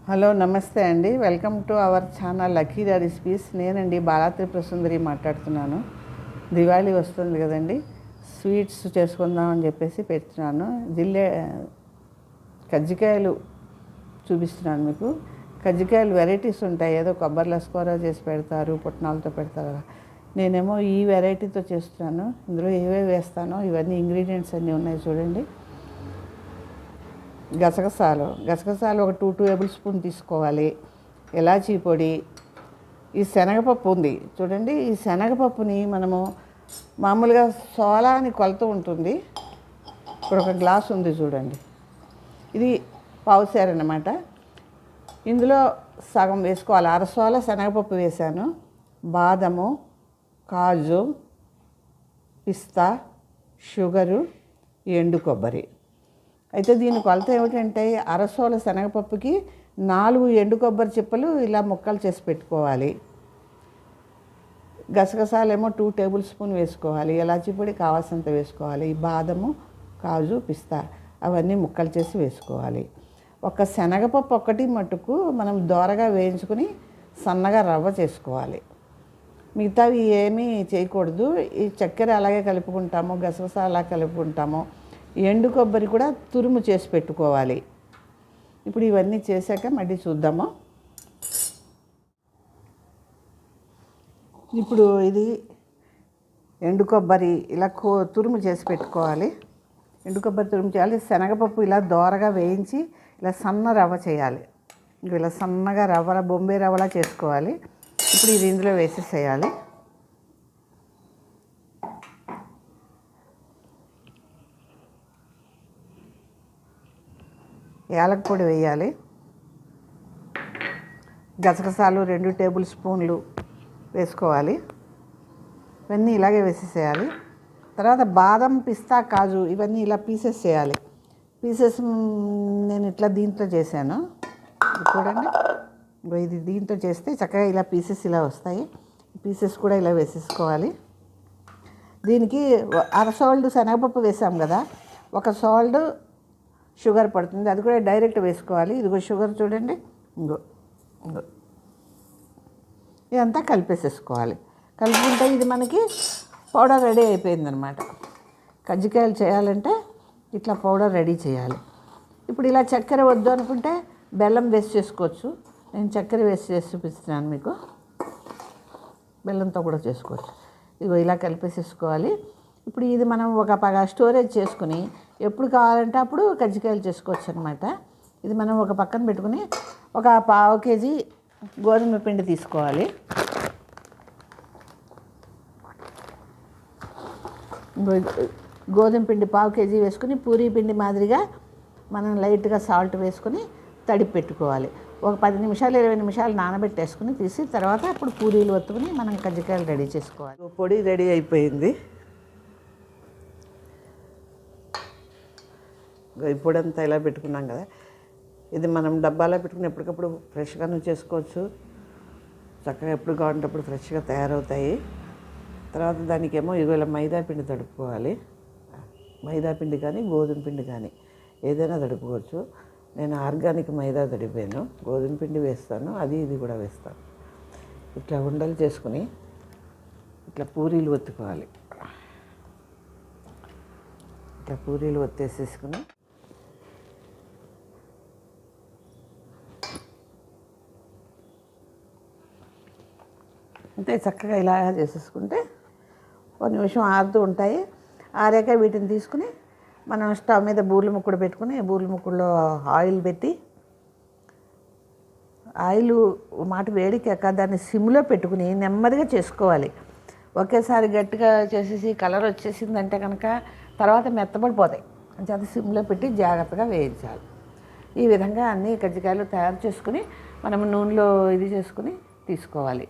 Hello నమస్తే అండి. Welcome to our channel లక్కీదా రెసిపీస్. నేనండి బాలాత్రిపుర సుందరి మాట్లాడుతున్నాను. దివాళీ వస్తుంది కదండి, స్వీట్స్ చేసుకుందామని చెప్పేసి పెడుతున్నాను. కజ్జికాయలు చూపిస్తున్నాను మీకు. కజ్జికాయలు వెరైటీస్ ఉంటాయి, ఏదో కొబ్బరి లస్కోరా చేసి పెడతారు, పుట్నాలతో పెడతారు. నేనేమో ఈ వెరైటీతో చేస్తున్నాను. ఇందులో ఏవేవి వేస్తానో ఇవన్నీ ఇంగ్రీడియంట్స్ అన్నీ ఉన్నాయి చూడండి. గసగసాలు ఒక 2 టేబుల్ స్పూన్ తీసుకోవాలి. ఇలాచీ పొడి, ఈ శనగపప్పు ఉంది చూడండి. ఈ శనగపప్పుని మనము మామూలుగా సోలా అని కొలత ఉంటుంది. ఇప్పుడు ఒక గ్లాస్ ఉంది చూడండి, ఇది పావుసేరు అన్నమాట. ఇందులో సగం వేసుకోవాలి. అరసోల శనగపప్పు వేసాను. బాదము, కాజు, పిస్తా, షుగరు, ఎండు కొబ్బరి. అయితే దీని కొలత ఏమిటంటే, అరసోల శనగపప్పుకి 4 ఎండు కొబ్బరి చిప్పలు ఇలా ముక్కలు చేసి పెట్టుకోవాలి. గసగసాలేమో 2 టేబుల్ స్పూన్ వేసుకోవాలి. ఇలాచీ పొడి కావాల్సినంత వేసుకోవాలి. బాదము, కాజు, పిస్తా అవన్నీ ముక్కలు చేసి వేసుకోవాలి. ఒక శనగపప్పు ఒక్కటి మట్టుకు మనం దోరగా వేయించుకుని సన్నగా రవ్వ చేసుకోవాలి. మిగతావి ఏమీ చేయకూడదు. ఈ చక్కెర అలాగే కలుపుకుంటాము, గసగసాలు అలా కలుపుకుంటాము. ఎండు కొబ్బరి కూడా తురుము చేసి పెట్టుకోవాలి. ఇప్పుడు ఇవన్నీ చేశాక మళ్ళీ చూద్దాము. ఇప్పుడు ఇది ఎండు కొబ్బరి ఇలా తురుము చేసి పెట్టుకోవాలి. ఎండు కొబ్బరి తురుము చేయాలి. శనగపప్పు ఇలా దోరగా వేయించి ఇలా సన్న రవ్వ చేయాలి. ఇలా సన్నగా బొంబే రవ్వలా చేసుకోవాలి. ఇప్పుడు ఇది ఇందులో వేసేసేయాలి. యాలక పొడి వేయాలి. గసగసాలు 2 టేబుల్ స్పూన్లు వేసుకోవాలి. ఇవన్నీ ఇలాగే వేసేసేయాలి. తర్వాత బాదం, పిస్తా, కాజు ఇవన్నీ ఇలా పీసెస్ చేయాలి. పీసెస్ నేను ఇట్లా దీంట్లో చేశాను చూడండి. ఇది దీంతో చేస్తే చక్కగా ఇలా పీసెస్ ఇలా వస్తాయి. పీసెస్ కూడా ఇలా వేసేసుకోవాలి. దీనికి అరసోల్డ్ శనగపప్పు వేసాం కదా, ఒక సోల్డ్ షుగర్ పడుతుంది, అది కూడా డైరెక్ట్ వేసుకోవాలి. ఇదిగో షుగర్ చూడండి, ఇంగో ఇదంతా కలిపేసేసుకోవాలి. కలుపుకుంటే ఇది మనకి పౌడర్ రెడీ అయిపోయిందనమాట. కజ్జికాయలు చేయాలంటే ఇట్లా పౌడర్ రెడీ చేయాలి. ఇప్పుడు ఇలా చక్కెర వద్దు అనుకుంటే బెల్లం వేసి చేసుకోవచ్చు. నేను చక్కెర వేసి చేసి చూపిస్తున్నాను మీకు. బెల్లంతో కూడా చేసుకోవచ్చు. ఇదిగో ఇలా కలిపేసేసుకోవాలి. ఇప్పుడు ఇది మనం ఒక స్టోరేజ్ చేసుకుని ఎప్పుడు కావాలంటే అప్పుడు కజ్జికాయలు చేసుకోవచ్చు అనమాట. ఇది మనం ఒక పక్కన పెట్టుకుని ఒక 1/2 కేజీ గోధుమ పిండి తీసుకోవాలి. గోధుమ పిండి 1/2 కేజీ వేసుకుని పూరీ పిండి మాదిరిగా మనం లైట్గా సాల్ట్ వేసుకుని తడిపి పెట్టుకోవాలి. ఒక 10 నిమిషాలు 20 నిమిషాలు నానబెట్టేసుకుని తీసి తర్వాత అప్పుడు పూరీలు ఒత్తుకుని మనం కజ్జికాయలు రెడీ చేసుకోవాలి. పొడి రెడీ అయిపోయింది. ఇప్పుడంతా ఇలా పెట్టుకున్నాం కదా, ఇది మనం డబ్బాలో పెట్టుకుని ఎప్పటికప్పుడు ఫ్రెష్గాను చేసుకోవచ్చు. చక్కగా ఎప్పుడు కావాలంటే అప్పుడు ఫ్రెష్గా తయారవుతాయి. తర్వాత దానికేమో ఇలా మైదా పిండి తడుపుకోవాలి. మైదా పిండి కానీ గోధుమ పిండి కానీ ఏదైనా తడుపుకోవచ్చు. నేను ఆర్గానిక్ మైదా తడిపాను. గోధుమ పిండి వేస్తాను, ఇది కూడా వేస్తాను. ఇట్లా ఉండలు చేసుకుని ఇట్లా పూరీలు ఒత్తుకోవాలి. ఇట్లా పూరీలు ఒత్తేసేసుకుని అంతే చక్కగా ఇలా చేసేసుకుంటే 1 నిమిషం ఆరుతూ ఉంటాయి. ఆరాక వీటిని తీసుకుని మనం స్టవ్ మీద బూర్ల ముక్కుడు పెట్టుకుని బూర్ల ముక్కుడులో ఆయిల్ పెట్టి, ఆయిల్ మాట వేడికాక దాన్ని సిమ్లో పెట్టుకుని నెమ్మదిగా చేసుకోవాలి. ఒకేసారి గట్టిగా చేసేసి కలర్ వచ్చేసిందంటే కనుక తర్వాత మెత్తబడిపోతాయి. అది సిమ్లో పెట్టి జాగ్రత్తగా వేయించాలి. ఈ విధంగా అన్ని కజ్జికాయలు తయారు చేసుకుని మనం నూనెలో ఇది చేసుకుని తీసుకోవాలి.